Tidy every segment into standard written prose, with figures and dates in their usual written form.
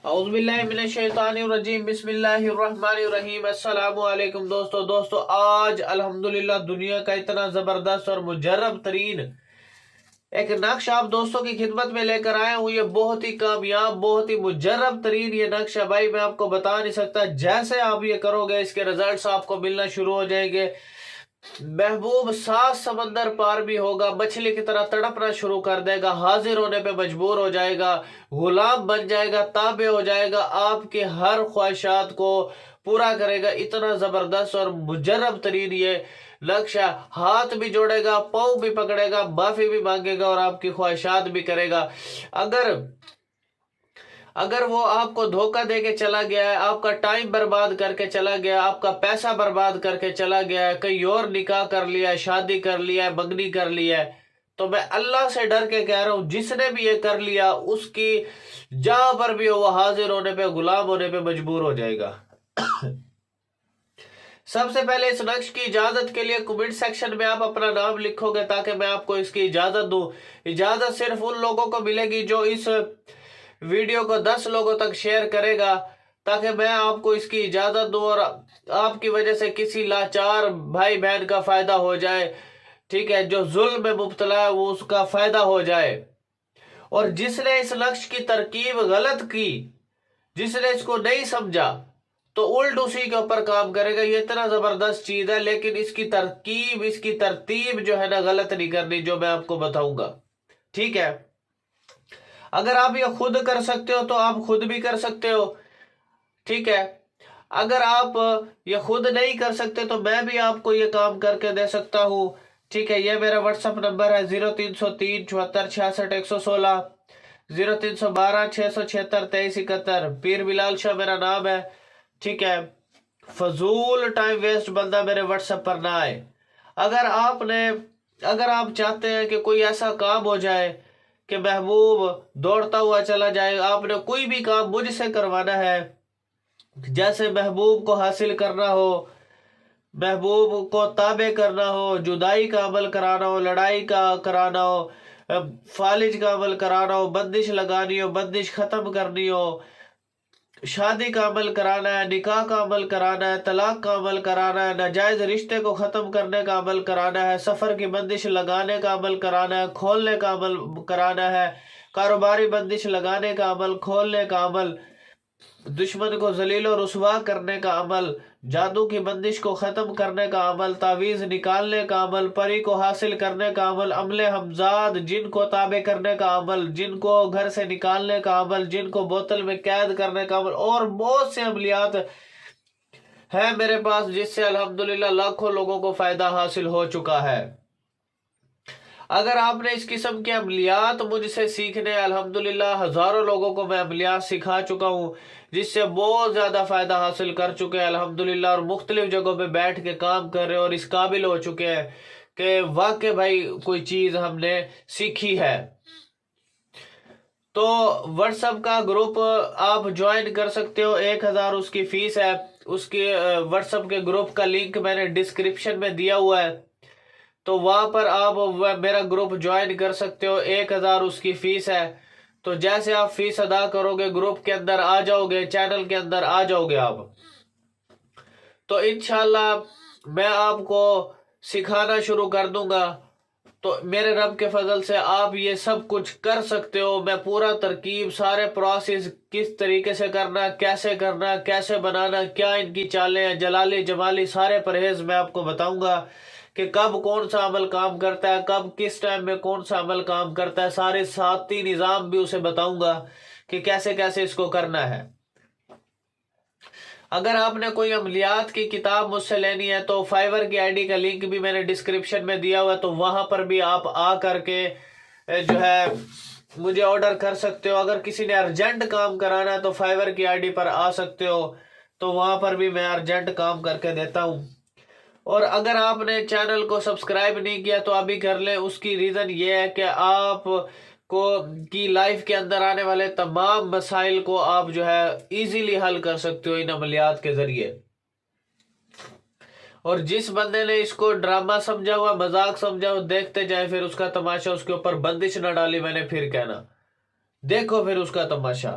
اعوذ باللہ من الشیطان الرجیم بسم اللہ الرحمن الرحیم السلام علیکم دوستو آج الحمدللہ دنیا کا اتنا زبردست اور مجرب ترین ایک نقش آپ دوستوں کی خدمت میں لے کر آیا ہوں۔ یہ بہت ہی کامیاب، بہت ہی مجرب ترین یہ نقش ہے بھائی، میں آپ کو بتا نہیں سکتا۔ جیسے آپ یہ کرو گے اس کے رزلٹس آپ کو ملنا شروع ہو جائیں گے۔ محبوب 7 سمندر پار بھی ہوگا، مچھلی کی طرح تڑپنا شروع کر دے گا، حاضر ہونے پہ مجبور ہو جائے گا، غلام بن جائے گا، تابع ہو جائے گا، آپ کے ہر خواہشات کو پورا کرے گا۔ اتنا زبردست اور مجرب ترین یہ نقش ہے۔ ہاتھ بھی جوڑے گا، پاؤں بھی پکڑے گا، معافی بھی مانگے گا اور آپ کی خواہشات بھی کرے گا۔ اگر وہ آپ کو دھوکہ دے کے چلا گیا ہے، آپ کا ٹائم برباد کر کے چلا گیا، آپ کا پیسہ برباد کر کے چلا گیا ہے، کئی اور نکاح کر لیا ہے، شادی کر لیا ہے، منگنی کر لیا ہے، تو میں اللہ سے ڈر کے کہہ رہا ہوں جس نے بھی یہ کر لیا اس کی جہاں پر بھی ہو وہ حاضر ہونے پہ، غلام ہونے پہ مجبور ہو جائے گا۔ سب سے پہلے اس نقش کی اجازت کے لیے کمنٹ سیکشن میں آپ اپنا نام لکھو گے تاکہ میں آپ کو اس کی اجازت دوں۔ اجازت صرف ان لوگوں کو ملے گی جو اس ویڈیو کو 10 لوگوں تک شیئر کرے گا، تاکہ میں آپ کو اس کی اجازت دوں اور آپ کی وجہ سے کسی لاچار بھائی بہن کا فائدہ ہو جائے، ٹھیک ہے، جو ظلم میں مبتلا ہے وہ اس کا فائدہ ہو جائے۔ اور جس نے اس نقش کی ترکیب غلط کی، جس نے اس کو نہیں سمجھا، تو الٹ اسی کے اوپر کام کرے گا۔ یہ اتنا زبردست چیز ہے، لیکن اس کی ترکیب، اس کی ترتیب جو ہے نا غلط نہیں کرنی، جو میں آپ کو بتاؤں گا، ٹھیک ہے۔ اگر آپ یہ خود کر سکتے ہو تو آپ خود بھی کر سکتے ہو، ٹھیک ہے۔ اگر آپ یہ خود نہیں کر سکتے تو میں بھی آپ کو یہ کام کر کے دے سکتا ہوں، ٹھیک ہے۔ یہ میرا واٹس ایپ نمبر ہے 0303 74 66 116، 0312 676 2371۔ پیر بلال شاہ میرا نام ہے، ٹھیک ہے۔ فضول ٹائم ویسٹ بندہ میرے واٹس ایپ پر نہ آئے۔ اگر آپ چاہتے ہیں کہ کوئی ایسا کام ہو جائے کہ محبوب دوڑتا ہوا چلا جائے، آپ نے کوئی بھی کام مجھ سے کروانا ہے، جیسے محبوب کو حاصل کرنا ہو، محبوب کو تابع کرنا ہو، جدائی کا عمل کرانا ہو، لڑائی کا کرانا ہو، فالج کا عمل کرانا ہو، بندش لگانی ہو، بندش ختم کرنی ہو، شادی کا عمل کرانا ہے، نکاح کا عمل کرانا ہے، طلاق کا عمل کرانا ہے، ناجائز رشتے کو ختم کرنے کا عمل کرانا ہے، سفر کی بندش لگانے کا عمل کرانا ہے، کھولنے کا عمل کرانا ہے، کاروباری بندش لگانے کا عمل، کھولنے کا عمل، دشمن کو ذلیل و رسوا کرنے کا عمل، جادو کی بندش کو ختم کرنے کا عمل، تعویذ نکالنے کا عمل، پری کو حاصل کرنے کا عمل، عمل حمزاد، جن کو تابع کرنے کا عمل، جن کو گھر سے نکالنے کا عمل، جن کو بوتل میں قید کرنے کا عمل، اور بہت سے عملیات ہیں میرے پاس جس سے الحمدللہ لاکھوں لوگوں کو فائدہ حاصل ہو چکا ہے۔ اگر آپ نے اس قسم کے عملیات مجھ سے سیکھنے، الحمدللہ ہزاروں لوگوں کو میں عملیات سکھا چکا ہوں جس سے بہت زیادہ فائدہ حاصل کر چکے ہیں الحمدللہ، اور مختلف جگہوں پہ بیٹھ کے کام کر رہے اور اس قابل ہو چکے ہیں کہ واقع بھائی کوئی چیز ہم نے سیکھی ہے۔ تو واٹس ایپ کا گروپ آپ جوائن کر سکتے ہو، 1000 اس کی فیس ہے۔ اس کی واٹس ایپ کے گروپ کا لنک میں نے ڈسکرپشن میں دیا ہوا ہے، تو وہاں پر آپ میرا گروپ جوائن کر سکتے ہو۔ 1000 اس کی فیس ہے، تو جیسے آپ فیس ادا کرو گے گروپ کے اندر آ جاؤ گے، چینل کے اندر آ جاؤ گے آپ، تو انشاءاللہ میں آپ کو سکھانا شروع کر دوں گا۔ تو میرے رب کے فضل سے آپ یہ سب کچھ کر سکتے ہو۔ میں پورا ترکیب، سارے پروسیس کس طریقے سے کرنا، کیسے بنانا، کیا ان کی چالیں ہیں، جلالی جمالی سارے پرہیز میں آپ کو بتاؤں گا کہ کب کون سا عمل کام کرتا ہے، کب کس ٹائم میں کون سا عمل کام کرتا ہے، سارے ساتھی نظام بھی اسے بتاؤں گا کہ کیسے اس کو کرنا ہے۔ اگر آپ نے کوئی عملیات کی کتاب مجھ سے لینی ہے تو فائور کی آئی ڈی کا لنک بھی میں نے ڈسکرپشن میں دیا ہوا ہے، تو وہاں پر بھی آپ آ کر کے جو ہے مجھے آرڈر کر سکتے ہو۔ اگر کسی نے ارجنٹ کام کرانا ہے تو فائور کی آئی ڈی پر آ سکتے ہو، تو وہاں پر بھی میں ارجنٹ کام کر کے دیتا ہوں۔ اور اگر آپ نے چینل کو سبسکرائب نہیں کیا تو ابھی کر لیں۔ اس کی ریزن یہ ہے کہ آپ کو کی لائف کے اندر آنے والے تمام مسائل کو آپ جو ہے ایزیلی حل کر سکتے ہو ان عملیات کے ذریعے۔ اور جس بندے نے اس کو ڈرامہ سمجھا ہوا، مذاق سمجھا ہوا، دیکھتے جائیں پھر اس کا تماشا، اس کے اوپر بندش نہ ڈالی میں نے پھر کہنا، دیکھو پھر اس کا تماشا۔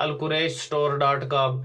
alquresh.store.com,